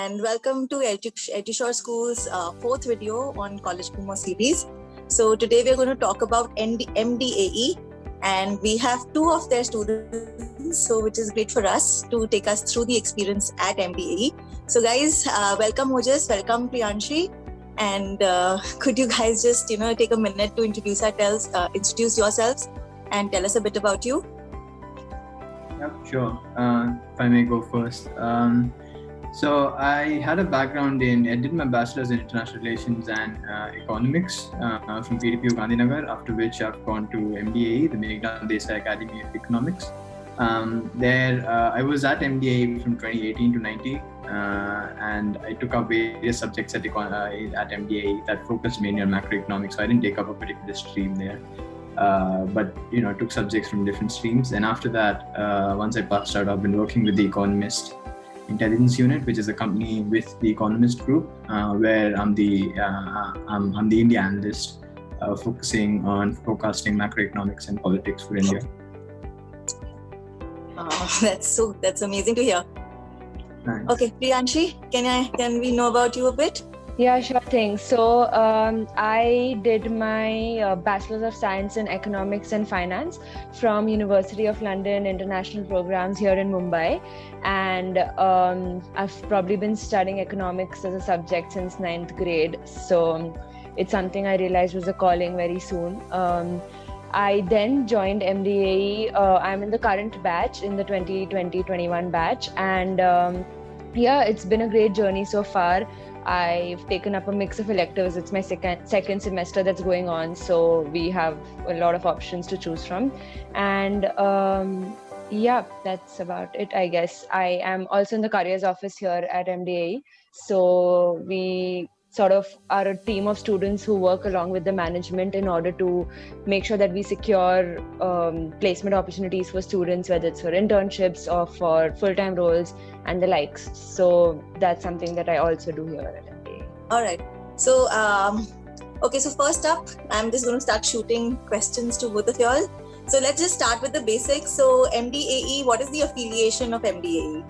and welcome to Etishore School's fourth video on College Promo series. So today we're going to talk about MDAE, and we have two of their students, so which is great for us to take us through the experience at MDAE. So guys, welcome Ojas, welcome Priyanshi, and could you guys just take a minute to introduce yourselves and tell us a bit about you? Yeah, sure. If I may go first. So I had a background I did my bachelor's in international relations and economics from PDPU Gandhinagar, after which I've gone to MDAE, the Meghnad Desai Academy of Economics. I was at MDAE from 2018 to 19, and I took up various subjects at MDAE that focused mainly on macroeconomics. So I didn't take up a particular stream there. But took subjects from different streams, and after that, once I passed out, I've been working with the Economist Intelligence Unit, which is a company with the Economist Group, where I'm the India analyst, focusing on forecasting macroeconomics and politics for India. That's amazing to hear. Thanks. Okay, Priyanshi, can we know about you a bit? Yeah, sure thing. So I did my Bachelor's of Science in Economics and Finance from University of London International Programs here in Mumbai. And I've probably been studying economics as a subject since 9th grade. So it's something I realized was a calling very soon. I then joined MDAE. I'm in the current batch, in the 2020-21 batch. And it's been a great journey so far. I've taken up a mix of electives. It's my second semester that's going on, so we have a lot of options to choose from. And that's about it, I guess. I am also in the careers office here at MDAE. So we sort of are a team of students who work along with the management in order to make sure that we secure placement opportunities for students, whether it's for internships or for full-time roles and the likes. So that's something that I also do here at MDAE. All right. So, so first up, I'm just going to start shooting questions to both of y'all. So let's just start with the basics. So MDAE, what is the affiliation of MDAE?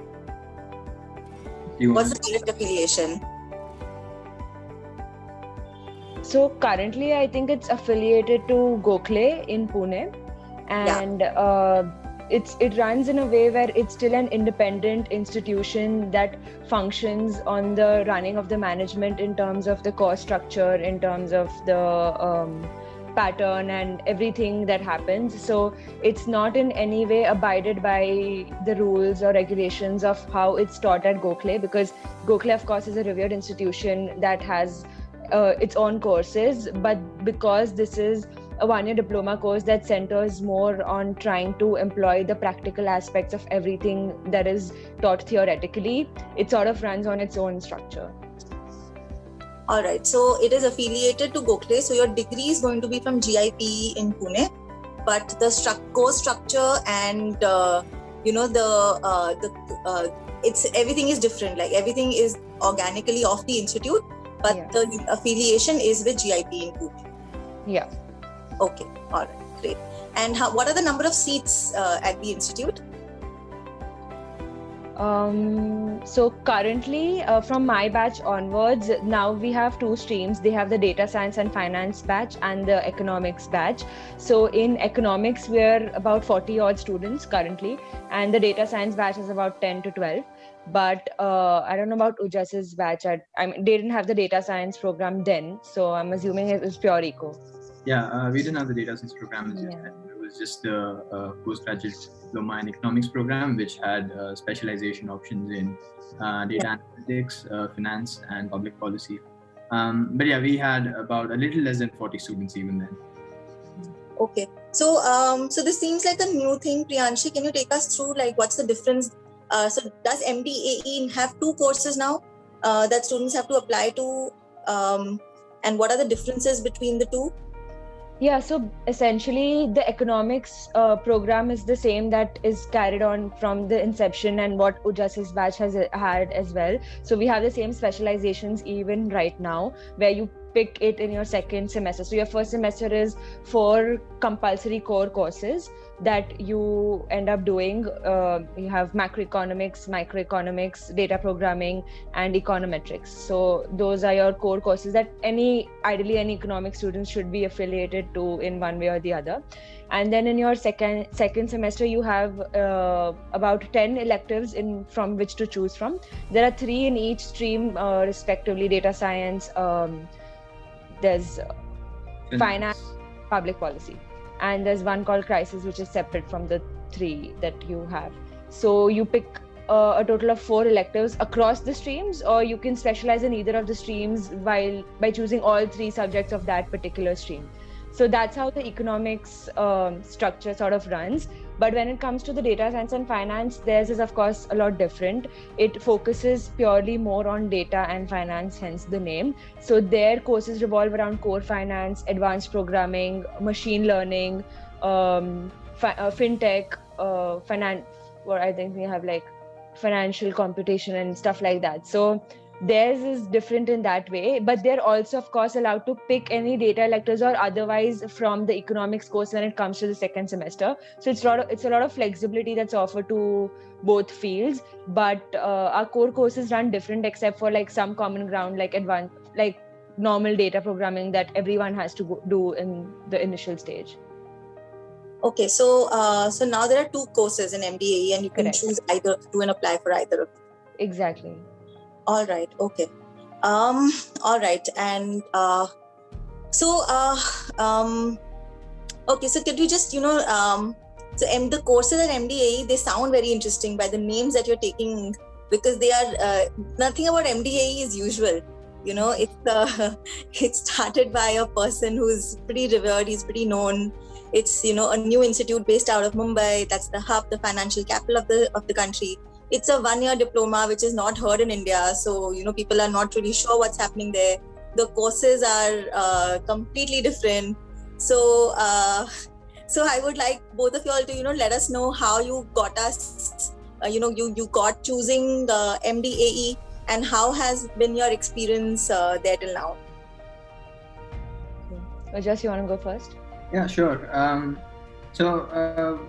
What's the direct affiliation? So currently, I think it's affiliated to Gokhale in Pune, and it runs in a way where it's still an independent institution that functions on the running of the management in terms of the cost structure, in terms of the pattern and everything that happens. So it's not in any way abided by the rules or regulations of how it's taught at Gokhale, because Gokhale, of course, is a revered institution that has its own courses, but because this is a one-year diploma course that centers more on trying to employ the practical aspects of everything that is taught theoretically, it sort of runs on its own structure. All right, so it is affiliated to Gokhale. So your degree is going to be from GIPE in Pune, but the course structure and everything is different. Like everything is organically of the institute. But the affiliation is with GIP in Pune. Yeah. Okay. All right. Great. And what are the number of seats at the institute? So currently, from my batch onwards, now we have two streams. They have the data science and finance batch and the economics batch. So in economics, we're about 40 odd students currently, and the data science batch is about 10 to 12. But I don't know about Ujas's batch. They didn't have the data science program then, so I'm assuming it was pure eco. Yeah, we didn't have the data science program. It was just the postgraduate diploma in economics program, which had specialization options in data analytics, finance, and public policy. We had about a little less than 40 students even then. Okay, so this seems like a new thing. Priyanshi, can you take us through what's the difference? So does MDAE have two courses now that students have to apply to, and what are the differences between the two? Yeah, so essentially the economics program is the same that is carried on from the inception and what Ujas's batch has had as well. So we have the same specializations even right now, where you pick it in your second semester. So your first semester is 4 compulsory core courses, that you end up doing. You have macroeconomics, microeconomics, data programming, and econometrics. So those are your core courses that ideally any economic students should be affiliated to in one way or the other. And then in your second semester, you have about 10 electives from which to choose from. There are 3 in each stream, respectively: data science, there's finance, public policy, and there's one called crisis, which is separate from the 3 that you have. So you pick a total of 4 electives across the streams, or you can specialize in either of the streams by choosing all 3 subjects of that particular stream. So that's how the economics structure sort of runs. But when it comes to the data science and finance, theirs is of course a lot different. It focuses purely more on data and finance, hence the name. So their courses revolve around core finance, advanced programming, machine learning, fintech, or I think we have like financial computation and stuff like that. So theirs is different in that way, but they're also of course allowed to pick any data electives or otherwise from the economics course when it comes to the second semester. So it's a lot of flexibility that's offered to both fields, but our core courses run different except for like some common ground, like advanced, like normal data programming that everyone has to do in the initial stage. Okay, so now there are 2 courses in MDAE and you can Correct. choose either of 2 and apply for either of them. Exactly. All right. Okay. All right. And okay. So could you just, the courses at MDAE, they sound very interesting by the names that you're taking, because they are nothing about MDAE is usual. It's started by a person who's pretty revered. He's pretty known. It's a new institute based out of Mumbai. That's the hub, the financial capital of the country. It's a 1-year diploma, which is not heard in India. So, people are not really sure what's happening there. The courses are completely different. So I would like both of you all to, let us know how you got us, you got choosing the MDAE, and how has been your experience there till now? Just, you want to go first? Yeah, sure. So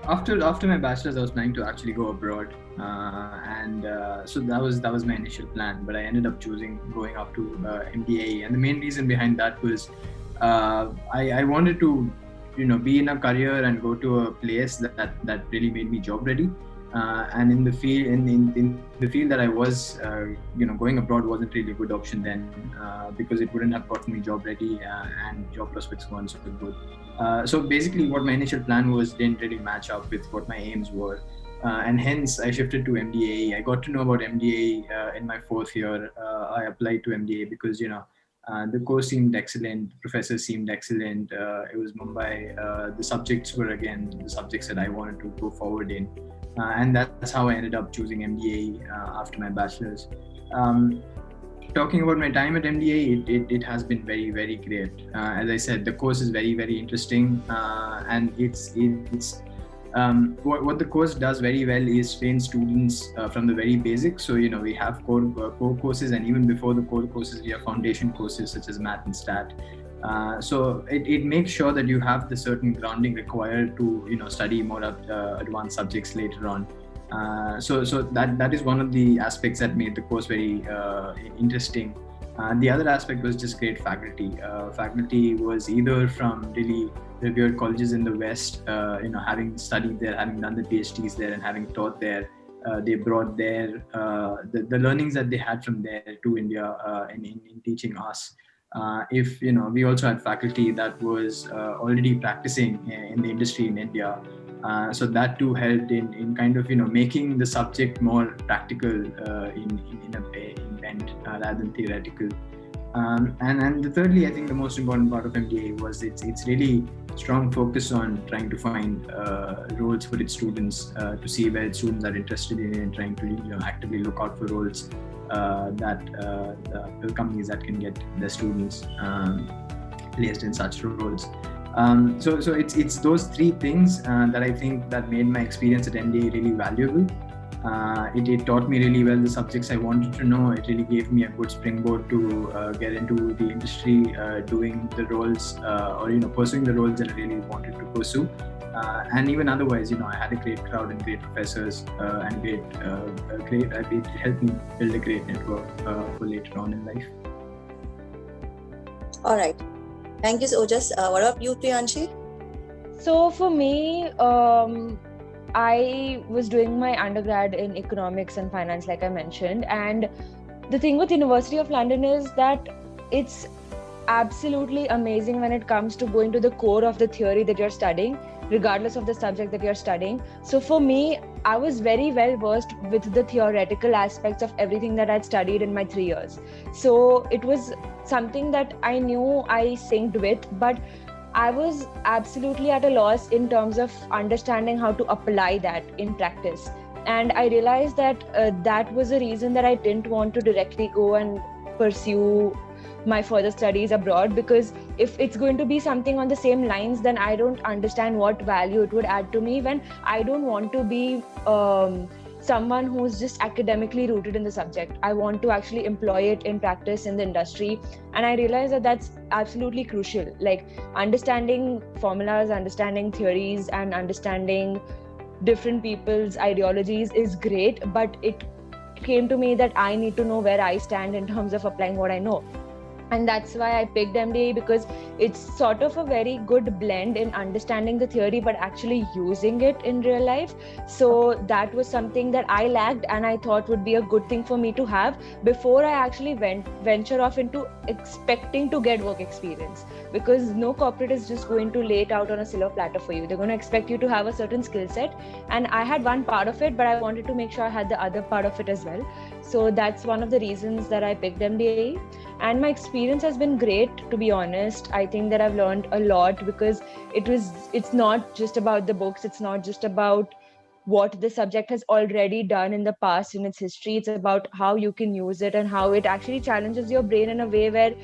after my bachelor's, I was planning to actually go abroad, so that was my initial plan. But I ended up choosing going up to MDAE, and the main reason behind that was I wanted to, be in a career and go to a place that really made me job ready. And in the field that I was, going abroad wasn't really a good option then, because it wouldn't have gotten me job ready, and job prospects weren't so good. So basically what my initial plan was didn't really match up with what my aims were. And hence I shifted to MDAE. I got to know about MDAE in my 4th year. I applied to MDAE because, the course seemed excellent, the professors seemed excellent. It was Mumbai. The subjects were again the subjects that I wanted to go forward in. And that's how I ended up choosing MDAE after my bachelor's. Talking about my time at MDAE, it has been very, very great. As I said, the course is very, very interesting, and it's what the course does very well is train students from the very basics. So we have core courses, and even before the core courses, we have foundation courses such as math and stat. So it makes sure that you have the certain grounding required to study more advanced subjects later on. So that is one of the aspects that made the course very interesting. The other aspect was just great faculty. Faculty was either from really revered colleges in the West, having studied there, having done the PhDs there, and having taught there. They brought their the learnings that they had from there to India in teaching us. We also had faculty that was already practicing in the industry in India. So that too helped in kind of making the subject more practical in bent rather than theoretical. And thirdly, I think the most important part of MDAE was its really strong focus on trying to find roles for its students, to see where its students are interested in, and trying to actively look out for roles that the companies that can get their students placed in such roles. So it's those 3 things that I think that made my experience at MDAE really valuable. It taught me really well the subjects I wanted to know. It really gave me a good springboard to get into the industry, doing the roles or pursuing the roles that I really wanted to pursue. And even otherwise, I had a great crowd and great professors and it helped me build a great network for later on in life. All right. Thank you, Ojas. What about you, Priyanshi? So for me, I was doing my undergrad in economics and finance, like I mentioned. And the thing with University of London is that it's absolutely amazing when it comes to going to the core of the theory that you're studying, regardless of the subject that you're studying. So for me, I was very well versed with the theoretical aspects of everything that I'd studied in my 3 years. So it was something that I knew I synced with, but I was absolutely at a loss in terms of understanding how to apply that in practice. And I realized that that was the reason that I didn't want to directly go and pursue my further studies abroad, because if it's going to be something on the same lines, then I don't understand what value it would add to me, when I don't want to be someone who's just academically rooted in the subject. I want to actually employ it in practice in the industry. And I realized that that's absolutely crucial. Like understanding formulas, understanding theories, and understanding different people's ideologies is great, but it came to me that I need to know where I stand in terms of applying what I know. And that's why I picked MDA, because it's sort of a very good blend in understanding the theory but actually using it in real life. So that was something that I lacked, and I thought would be a good thing for me to have before I actually venture off into expecting to get work experience, because no corporate is just going to lay it out on a silver platter for you. They're going to expect you to have a certain skill set, and I had one part of it, but I wanted to make sure I had the other part of it as well. So that's one of the reasons that I picked MDA. And my experience has been great, to be honest. I think that I've learned a lot, because it's not just about the books. It's not just about what the subject has already done in the past in its history. It's about how you can use it and how it actually challenges your brain in a way where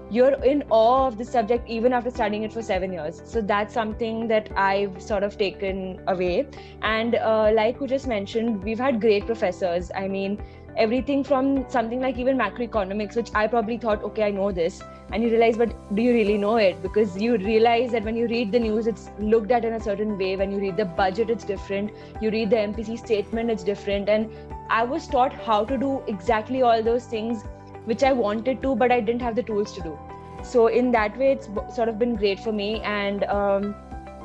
you're in awe of the subject even after studying it for 7 years. So that's something that I've sort of taken away. And like you just mentioned, we've had great professors. I mean, everything from something like even macroeconomics, which I probably thought, okay, I know this. And you realize, but do you really know it? Because you realize that when you read the news, it's looked at in a certain way. When you read the budget, it's different. You read the MPC statement, it's different. And I was taught how to do exactly all those things which I wanted to, but I didn't have the tools to do. So in that way, it's sort of been great for me. And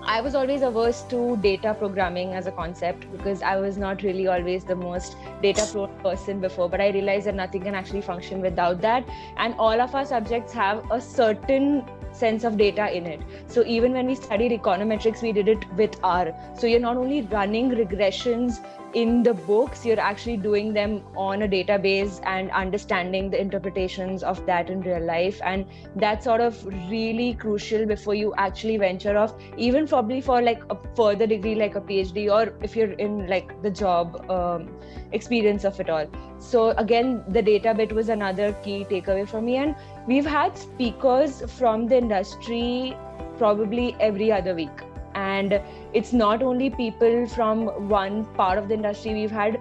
I was always averse to data programming as a concept, because I was not really always the most data-prone person before, but I realized that nothing can actually function without that. And all of our subjects have a certain sense of data in it. So even when we studied econometrics, we did it with R. So you're not only running regressions in the books, you're actually doing them on a database and understanding the interpretations of that in real life. And that's sort of really crucial before you actually venture off, even probably for like a further degree, like a PhD, or if you're in like the job experience of it all. So again, the data bit was another key takeaway for me. And we've had speakers from the industry probably every other week. And it's not only people from one part of the industry. We've had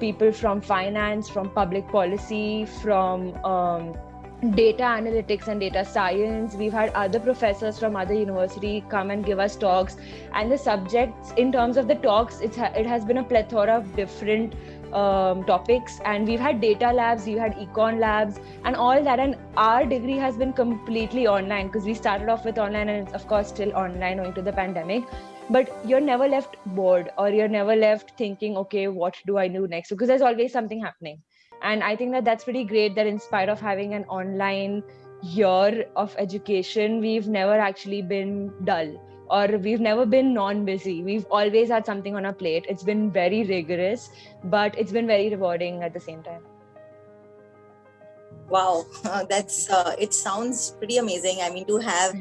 people from finance, from public policy, from data analytics and data science. We've had other professors from other universities come and give us talks. And the subjects, in terms of the talks, it has been a plethora of different topics. And we've had data labs, we've had econ labs and all that. And our degree has been completely online, because we started off with online, and it's of course still online owing to the pandemic. But you're never left bored, or you're never left thinking, okay, what do I do next? Because there's always something happening. And I think that that's pretty great, that in spite of having an online year of education, we've never actually been dull, or we've never been non-busy. We've always had something on our plate. It's been very rigorous, but it's been very rewarding at the same time. Wow, that's it sounds pretty amazing. I mean, to have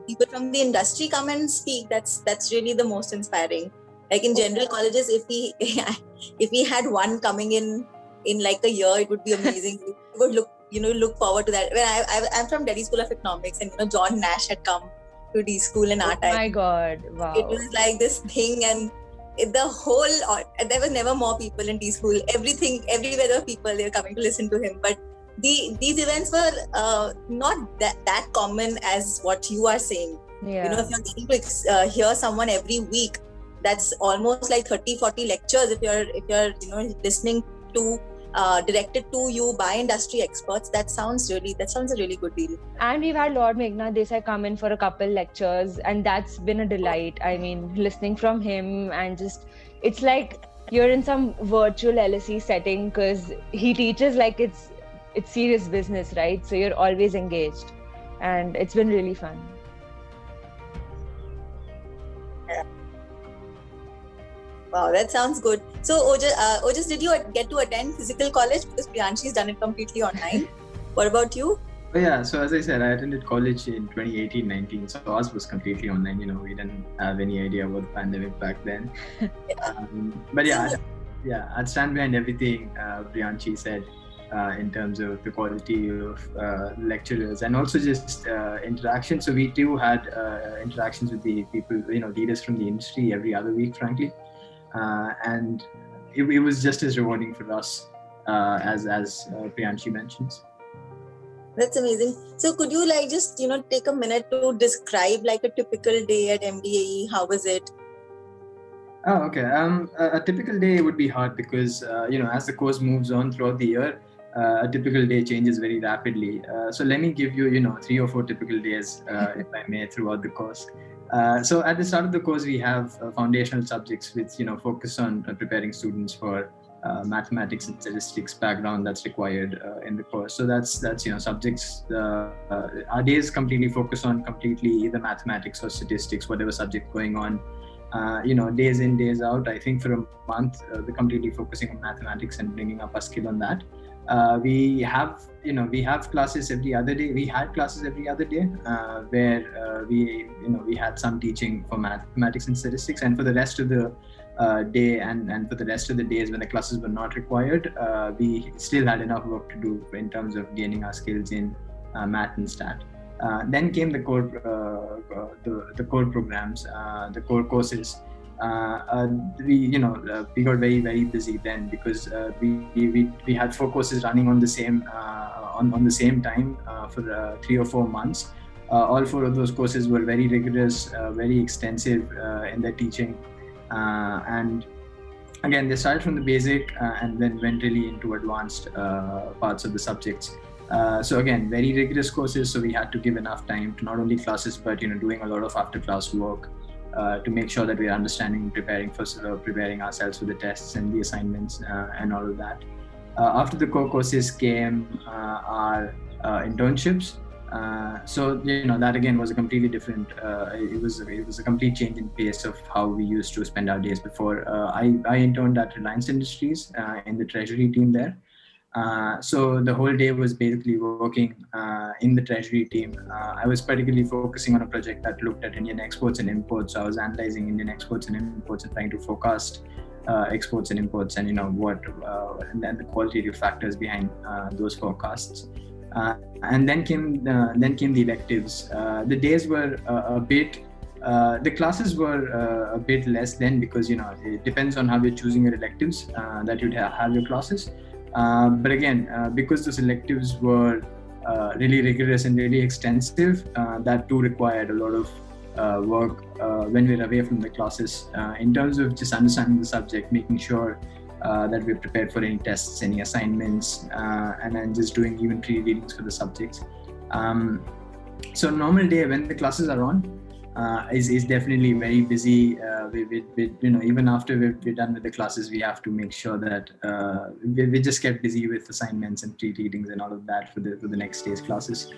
people from the industry come and speak, that's really the most inspiring. Like in general colleges, if we had one coming in like a year, it would be amazing. We would look forward to that. When I'm from Delhi School of Economics, and John Nash had come to D school in our time. Oh my God! Wow! It was like this thing, and there was never more people in D school. Everywhere there were people, they were coming to listen to him. But these events were not that common as what you are saying. Yeah. If you're getting to hear someone every week, that's almost like 30-40 lectures if you're listening to directed to you by industry experts. That sounds a really good deal. And we've had Lord Meghnath Desai come in for a couple lectures, and that's been a delight. I mean, listening from him, and just, it's like you're in some virtual LSE setting, because he teaches like it's serious business, right? So you're always engaged, and it's been really fun. Wow, that sounds good. So Ojas, did you get to attend physical college? Because Priyanshi's done it completely online. What about you? Oh, yeah, so as I said, I attended college in 2018-19, so ours was completely online. We didn't have any idea about the pandemic back then. But I'd stand behind everything Priyanshi said in terms of the quality of lecturers and also just interaction. So we too had interactions with the people, leaders from the industry every other week, frankly. And it was just as rewarding for us as Priyanshi mentions. That's amazing. So could you just take a minute to describe like a typical day at MDAE? How was it? Oh, okay. A typical day would be hard because as the course moves on throughout the year, a typical day changes very rapidly. So let me give you 3 or 4 typical days, if I may, throughout the course. So at the start of the course, we have foundational subjects which focus on preparing students for mathematics and statistics background that's required in the course. So that's subjects. Our days completely focus on either mathematics or statistics, whatever subject going on. Days in, days out. I think for a month, we're completely focusing on mathematics and bringing up our skill on that. We have classes every other day. We had classes every other day where we had some teaching for mathematics and statistics, and for the rest of the day and for the rest of the days when the classes were not required, we still had enough work to do in terms of gaining our skills in math and stat. Then came the core programs, the core courses. We got very, very busy then because we had 4 courses running on the same on the same time for 3 or 4 months. All 4 of those courses were very rigorous, very extensive in their teaching, and again they started from the basic and then went really into advanced parts of the subjects. So again, very rigorous courses, so we had to give enough time to not only classes but doing a lot of after class work to make sure that we are understanding, preparing ourselves for the tests and the assignments and all of that. After the core courses came our internships. So that again was a completely different. It was a complete change in pace of how we used to spend our days before. I interned at Reliance Industries in the treasury team there. So the whole day was basically working in the treasury team. I was particularly focusing on a project that looked at Indian exports and imports. So I was analyzing Indian exports and imports and trying to forecast exports and imports and what and then the qualitative factors behind those forecasts. And then came the electives. The days were a bit. The classes were a bit less then because it depends on how you're choosing your electives that you'd have your classes. But again, because the electives were really rigorous and really extensive, that too required a lot of work when we're away from the classes in terms of just understanding the subject, making sure that we're prepared for any tests, any assignments, and then just doing even pre-readings for the subjects. So normal day when the classes are on is definitely very busy. Even after we're done with the classes, we have to make sure that we just get busy with assignments and pre-readings and all of that for the next day's classes.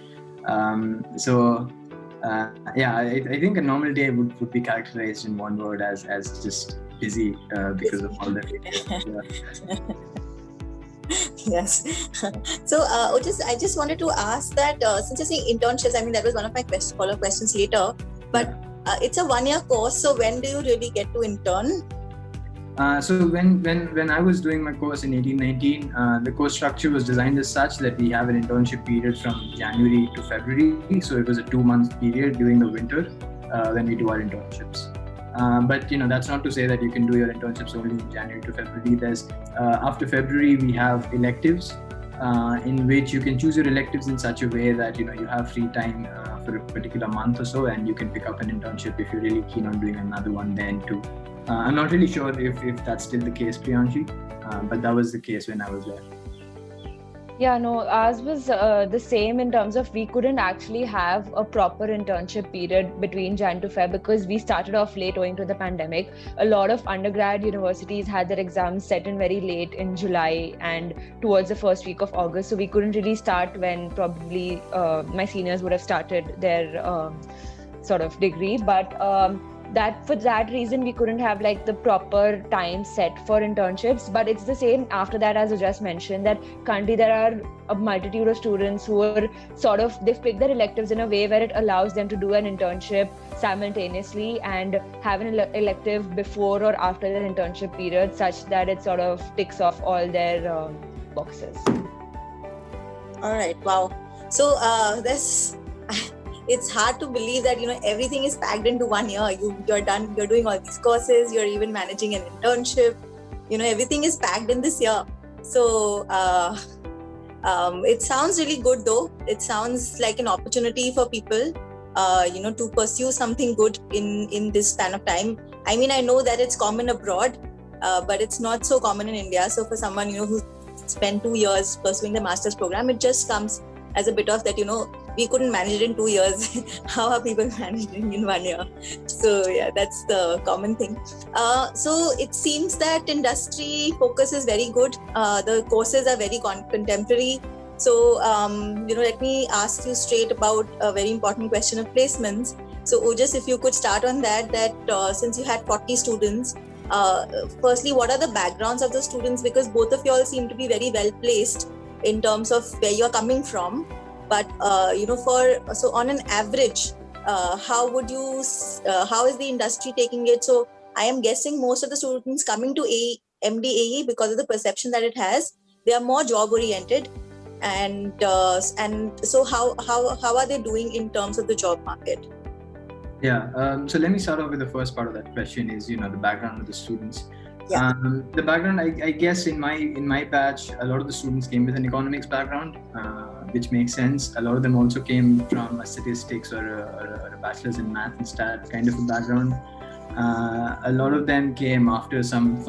I think a normal day would be characterized in one word as just busy because of all that. Yes. So I just wanted to ask that since you're saying internships, I mean that was one of my follow-up questions later, but it's a 1-year course, so when do you really get to intern? So when I was doing my course in 18-19, the course structure was designed as such that we have an internship period from January to February. So it was a 2-month period during the winter when we do our internships. But that's not to say that you can do your internships only in January to February. There's after February we have electives. in which you can choose your electives in such a way that you have free time for a particular month or so, and you can pick up an internship if you're really keen on doing another one then too. I'm not really sure if that's still the case, Priyanshi, but that was the case when I was there. Yeah, no, ours was the same in terms of we couldn't actually have a proper internship period between Jan to Feb because we started off late owing to the pandemic. A lot of undergrad universities had their exams set in very late in July and towards the first week of August. So we couldn't really start when probably my seniors would have started their sort of degree. But that for that reason we couldn't have like the proper time set for internships. But it's the same after that, as you just mentioned, that currently there are a multitude of students who are they've picked their electives in a way where it allows them to do an internship simultaneously and have an elective before or after their internship period, such that it sort of ticks off all their boxes. All right, wow. So it's hard to believe that everything is packed into 1 year. You're done. You're doing all these courses. You're even managing an internship. Everything is packed in this year. So it sounds really good, though. It sounds like an opportunity for people, to pursue something good in this span of time. I mean, I know that it's common abroad, but it's not so common in India. So for someone who spent 2 years pursuing the master's program, it just comes as a bit of that, we couldn't manage it in 2 years. How are people managing in 1 year? So yeah, that's the common thing. So it seems that industry focus is very good. The courses are very contemporary. So let me ask you straight about a very important question of placements. So Ojas, if you could start on that since you had 40 students, firstly, what are the backgrounds of the students? Because both of you all seem to be very well placed in terms of where you're coming from. But so on an average, how is the industry taking it? So I am guessing most of the students coming to MDAE, because of the perception that it has, they are more job oriented, and so how are they doing in terms of the job market? Yeah, so let me start off with the first part of that question is the background of the students. Yeah. The background, I guess in my batch, a lot of the students came with an economics background, which makes sense. A lot of them also came from a statistics or a bachelor's in math and stat kind of a background. A lot of them came after some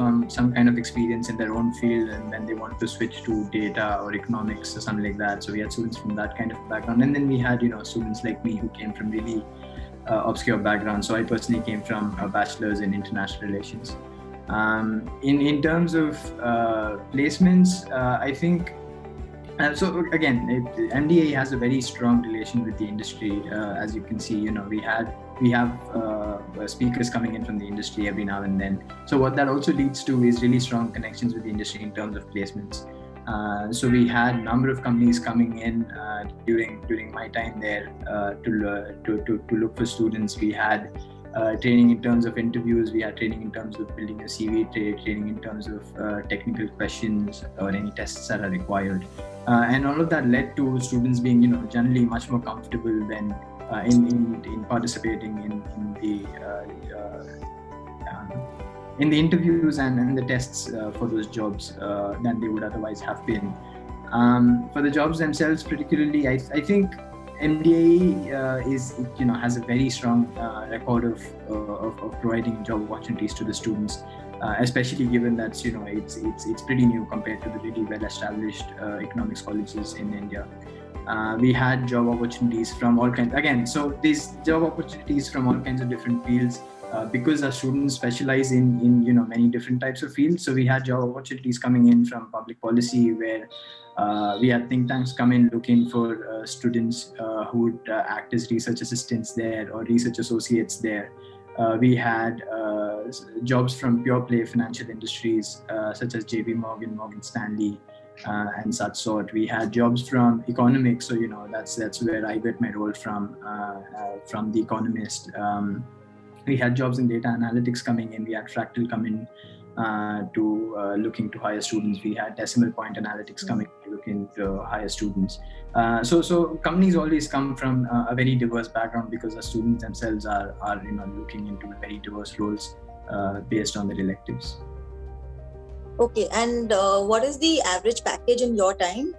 kind of experience in their own field, and then they wanted to switch to data or economics or something like that. So we had students from that kind of background, and then we had students like me who came from really obscure backgrounds. So I personally came from a bachelor's in international relations. In terms of placements, I think so again, MDA has a very strong relation with the industry. As you can see, we have speakers coming in from the industry every now and then. So what that also leads to is really strong connections with the industry in terms of placements. So we had a number of companies coming in during my time there to look for students. We had training in terms of interviews, we had training in terms of building a CV, training in terms of technical questions or any tests that are required. And all of that led to students being, generally much more comfortable than in participating in the interviews and the tests for those jobs than they would otherwise have been. For the jobs themselves, particularly, I think MDA has a very strong record of providing job opportunities to the students, especially given that it's pretty new compared to the really well-established economics colleges in India. We had job opportunities from all kinds. Again, so these job opportunities from all kinds of different fields. Because our students specialize in many different types of fields, so we had job opportunities coming in from public policy, where we had think tanks come in looking for students who would act as research assistants there or research associates there. We had jobs from pure play financial industries such as JP Morgan, Morgan Stanley, and such sort. We had jobs from economics, so that's where I got my role from The Economist. We had jobs in data analytics coming in. We had Fractal come in to looking to hire students. We had decimal point analytics coming to looking to hire students. So companies always come from a very diverse background because the students themselves are looking into very diverse roles based on their electives. Okay, and what is the average package in your time?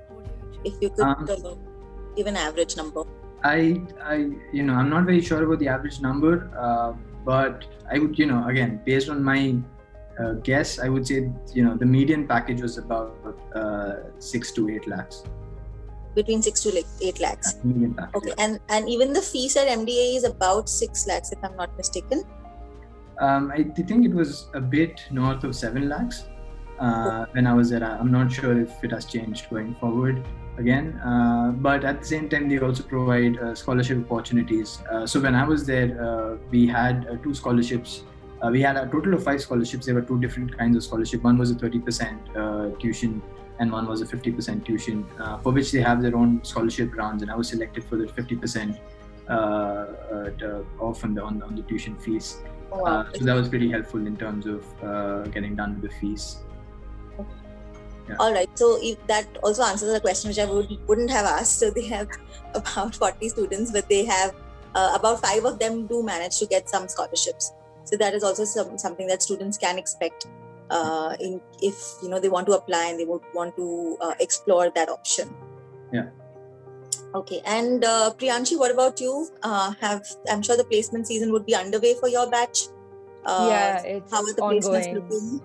If you could give an average number. I'm not very sure about the average number, but I would, again, based on my guess, I would say, the median package was about 6 to 8 lakhs. Between 6 to 8 lakhs. Median package. Okay, and even the fees at MDA is about 6 lakhs, if I'm not mistaken. I think it was a bit north of 7 lakhs when I was there. I'm not sure if it has changed going forward again, but at the same time they also provide scholarship opportunities. So when I was there, we had 2 scholarships. We had a total of 5 scholarships. There were 2 different kinds of scholarship. One was a 30% tuition and one was a 50% tuition, for which they have their own scholarship rounds, and I was selected for the 50% off on the tuition fees. Wow. So that was pretty helpful in terms of getting done with the fees. Yeah. All right, so if that also answers the question which I wouldn't have asked. So they have about 40 students, but they have about 5 of them do manage to get some scholarships. So that is also something that students can expect if they want to apply and they would want to explore that option. Yeah. Okay, and Priyanshi, what about you? I'm sure the placement season would be underway for your batch. Yeah, it's how are the ongoing. placements looking?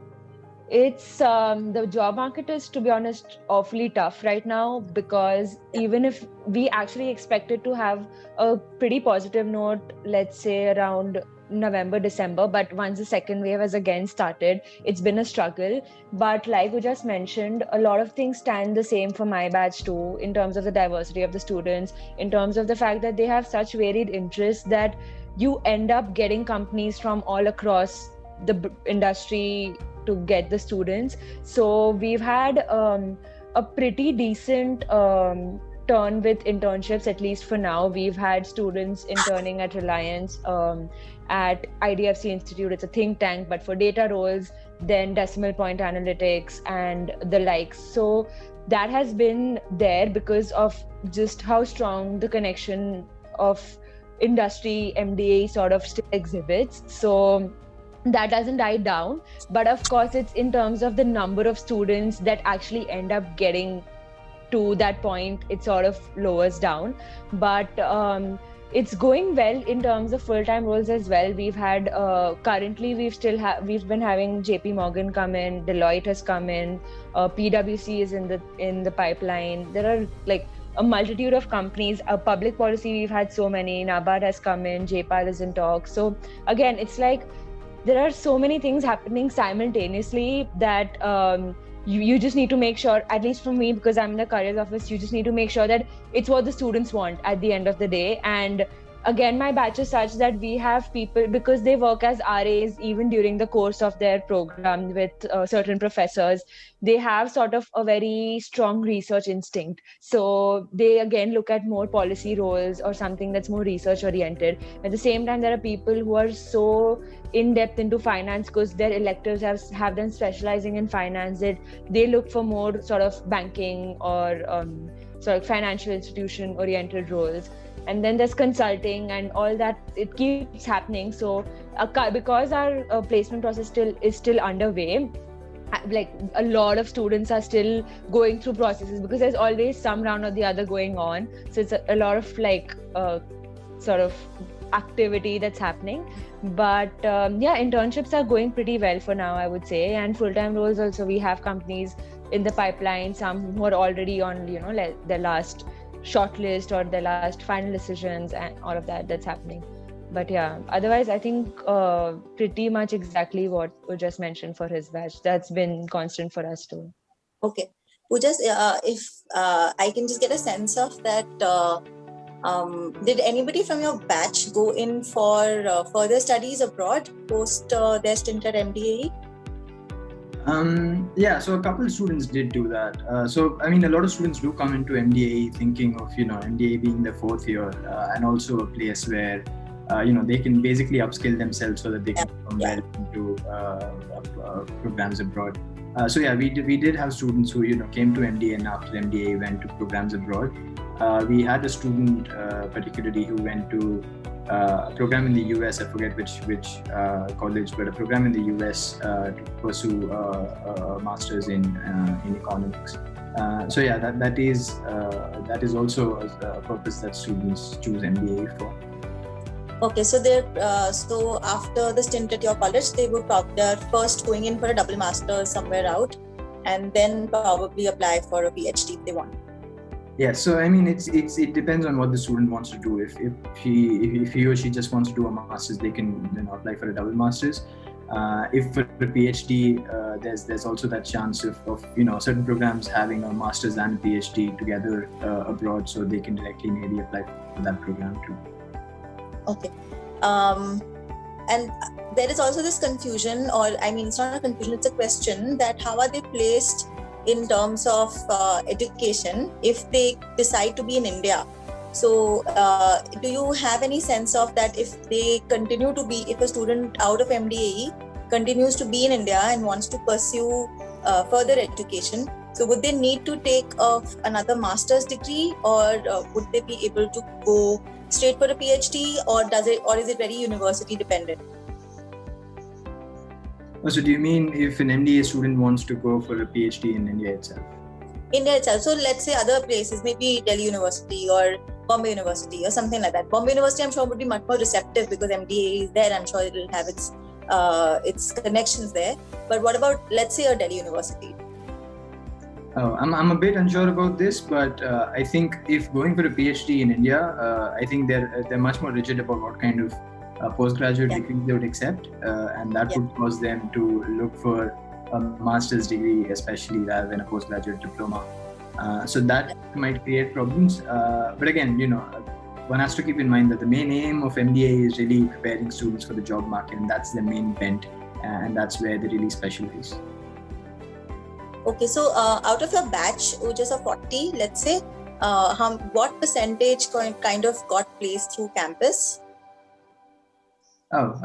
It's the job market is, to be honest, awfully tough right now, because even if we actually expected to have a pretty positive note, let's say around November, December, but once the second wave has again started, it's been a struggle. But like we just mentioned, a lot of things stand the same for my batch too, in terms of the diversity of the students, in terms of the fact that they have such varied interests that you end up getting companies from all across the industry to get the students. So we've had a pretty decent turn with internships, at least for now. We've had students interning at Reliance, at IDFC Institute. It's a think tank, but for data roles, then Decimal Point Analytics and the likes. So that has been there because of just how strong the connection of industry MDA sort of still exhibits. So that doesn't die down, but of course it's in terms of the number of students that actually end up getting to that point, it sort of lowers down. But it's going well in terms of full-time roles as well. We've had currently we've been having JP Morgan come in, Deloitte has come in, PwC is in the pipeline. There are like a multitude of companies. Public policy, we've had so many. NABARD has come in, JPAL is in talks. So again, it's like there are so many things happening simultaneously that you just need to make sure, at least for me, because I'm in the careers office, you just need to make sure that it's what the students want at the end of the day. And again, my batch is such that we have people, because they work as RAs even during the course of their program with certain professors, they have sort of a very strong research instinct. So they again look at more policy roles or something that's more research oriented. At the same time, there are people who are so in depth into finance because their electives have them specializing in finance, that they look for more sort of banking or sort of financial institution oriented roles. And then there's consulting and all that, it keeps happening. So because our placement process is still underway, like a lot of students are still going through processes because there's always some round or the other going on. So it's a lot of like sort of activity that's happening. But internships are going pretty well for now, I would say. And full-time roles also, we have companies in the pipeline, some who are already on their last shortlist or their last final decisions and all of that's happening. But yeah, otherwise I think pretty much exactly what we just mentioned for his batch. That's been constant for us too. Okay, Pooja, if I can just get a sense of that, did anybody from your batch go in for further studies abroad post their stint at MDAE? So a couple of students did do that. So a lot of students do come into MDAE thinking of MDAE being their 4th year and also a place where they can basically upskill themselves so that they can come well into programs abroad. We did have students who came to MDAE and after MDAE went to programs abroad. We had a student particularly who went to a program in the US, I forget which college, but a program in the US to pursue a master's in economics. So yeah, that is also a purpose that students choose MBA for. Okay, so so after the stint at your college, they're first going in for a double master's somewhere out, and then probably apply for a PhD if they want. Yeah, so I mean, it depends on what the student wants to do. If he or she just wants to do a master's, they can apply for a double master's. If for a PhD, there's also that chance of certain programs having a master's and a PhD together abroad, so they can directly maybe apply for that program too. Okay. And there is also this confusion, or I mean, it's not a confusion, it's a question that how are they placed in terms of education if they decide to be in India? So do you have any sense of that if they continue to be, if a student out of MDAE continues to be in India and wants to pursue further education, so would they need to take another master's degree, or would they be able to go straight for a PhD, or is it very university dependent? So do you mean if an MDA student wants to go for a PhD in India itself? India itself. So let's say other places, maybe Delhi University or Bombay University or something like that. Bombay University, I'm sure, would be much more receptive because MDA is there. I'm sure it will have its connections there. But what about, let's say, a Delhi University? Oh, I'm a bit unsure about this, but I think if going for a PhD in India, I think they're much more rigid about what kind of postgraduate degree they would accept, and that would cause them to look for a master's degree, especially rather than a postgraduate diploma. So that might create problems. But again, one has to keep in mind that the main aim of MBA is really preparing students for the job market, and that's the main bent, and that's where they really specialize. Okay, so out of your batch, which is a 40, let's say, what percentage kind of got placed through campus? Well,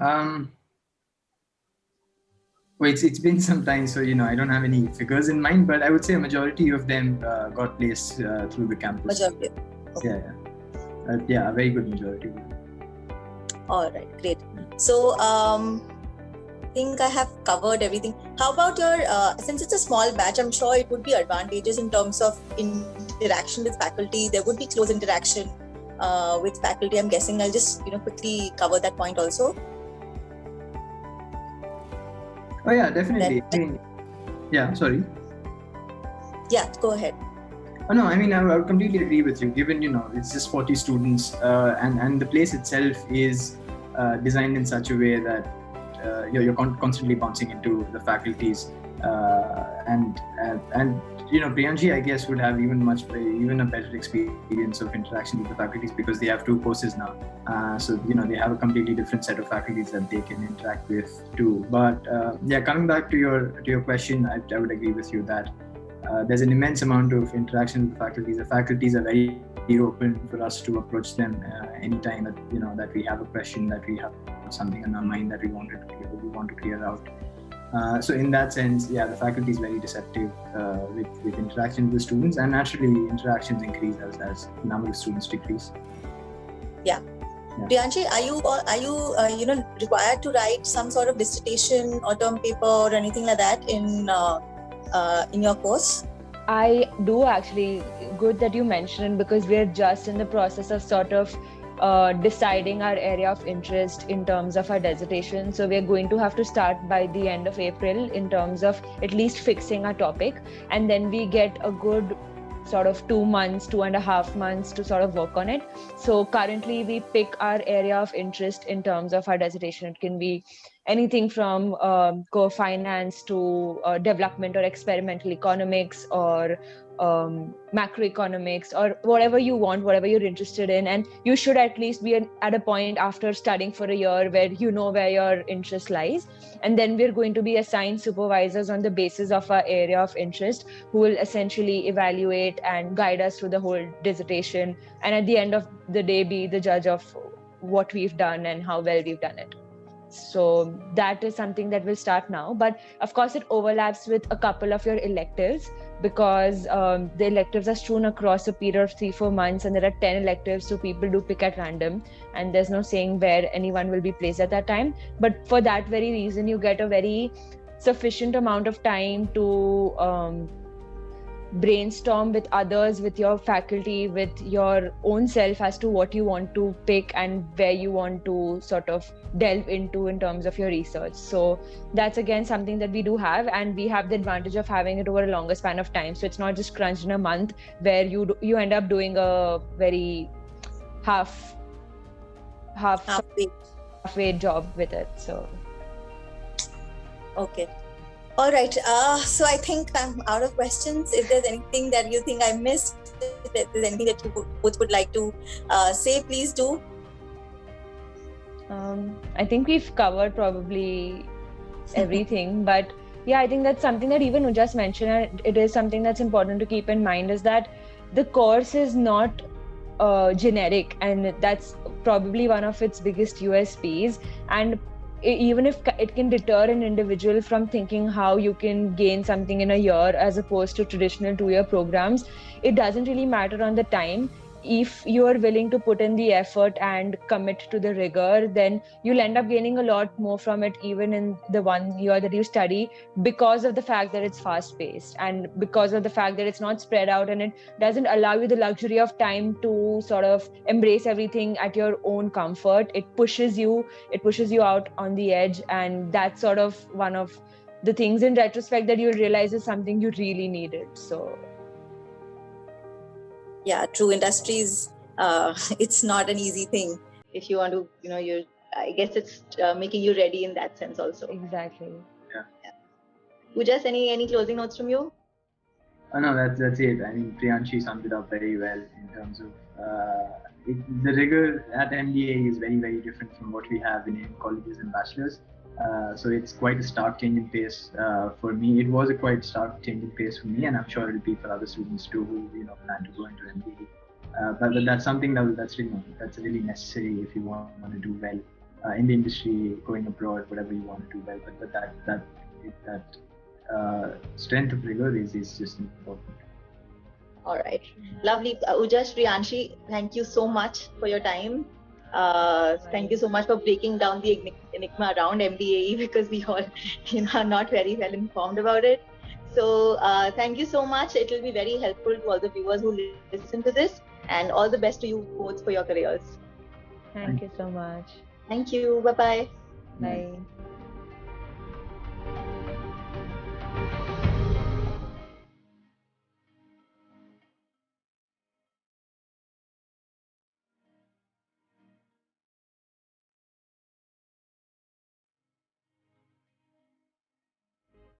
it's been some time, so I don't have any figures in mind, but I would say a majority of them got placed through the campus. Majority. Okay. Yeah, a very good majority. All right, great. So I think I have covered everything. How about your, since it's a small batch, I'm sure it would be advantageous in terms of interaction with faculty. There would be close interaction with faculty. I'm guessing I'll just quickly cover that point also. Oh yeah, definitely. Sorry. Yeah, go ahead. Oh, no, I mean, I would completely agree with you, given, it's just 40 students and the place itself is designed in such a way that you're constantly bouncing into the faculties and Priyanshi, I guess, would have even a better experience of interaction with the faculties because they have 2 courses now. So they have a completely different set of faculties that they can interact with too. But coming back to your question, I would agree with you that there's an immense amount of interaction with the faculties. The faculties are very open for us to approach them anytime that we have a question, that we have something on our mind that we want to clear out. So in that sense, the faculty is very receptive with interaction with the students, and naturally interactions increase as the number of students decrease. Yeah. Priyanshi, are you required to write some sort of dissertation or term paper or anything like that in your course? I do actually. Good that you mentioned, because we're just in the process of sort of deciding our area of interest in terms of our dissertation. So we're going to have to start by the end of April in terms of at least fixing our topic, and then we get a good sort of 2.5 months to sort of work on it. So currently we pick our area of interest in terms of our dissertation. It can be anything from core finance to development or experimental economics or macroeconomics, or whatever you want, whatever you're interested in. And you should at least be at a point after studying for a year where you know where your interest lies. And then we're going to be assigned supervisors on the basis of our area of interest, who will essentially evaluate and guide us through the whole dissertation, and at the end of the day be the judge of what we've done and how well we've done it. So that is something that will start now. But of course, it overlaps with a couple of your electives, because the electives are strewn across a period of 3-4 months, and there are 10 electives, so people do pick at random, and there's no saying where anyone will be placed at that time. But for that very reason, you get a very sufficient amount of time to brainstorm with others, with your faculty, with your own self as to what you want to pick and where you want to sort of delve into in terms of your research. So that's again something that we do have, and we have the advantage of having it over a longer span of time. So it's not just crunched in a month where you end up doing a very halfway job with it. So okay. All right. So I think I'm out of questions. If there's anything that you think I missed, if there's anything that you both would like to say, please do. I think we've covered probably everything, but yeah, I think that's something that even Ujas mentioned, and it is something that's important to keep in mind, is that the course is not generic, and that's probably one of its biggest USPs. And even if it can deter an individual from thinking how you can gain something in a year as opposed to traditional 2-year programs, it doesn't really matter on the time. If you are willing to put in the effort and commit to the rigor, then you'll end up gaining a lot more from it, even in the 1 year that you study, because of the fact that it's fast paced and because of the fact that it's not spread out, and it doesn't allow you the luxury of time to sort of embrace everything at your own comfort. It pushes you out on the edge, and that's sort of one of the things in retrospect that you'll realize is something you really needed. So yeah, true. Industries, it's not an easy thing. If you want to, I guess it's making you ready in that sense also. Exactly. Yeah. Ujas, any closing notes from you? No, that's it. I mean, Priyanshi summed it up very well in terms of the rigor at MDA is very, very different from what we have in colleges and bachelors. So it's quite a stark change in pace for me. It was a quite stark change in pace for me, and I'm sure it'll be for other students too who plan to go into MBA. But that's something that's really necessary if you want to do well in the industry, going abroad, whatever you want to do well. But that strength of rigor is just important. All right, lovely. Ujas, Priyanshi, thank you so much for your time. Thank you so much for breaking down the enigma around MDAE, because we all are not very well informed about it. So thank you so much. It will be very helpful to all the viewers who listen to this, and all the best to you both for your careers. Thank you so much. Thank you. Bye-bye. Bye.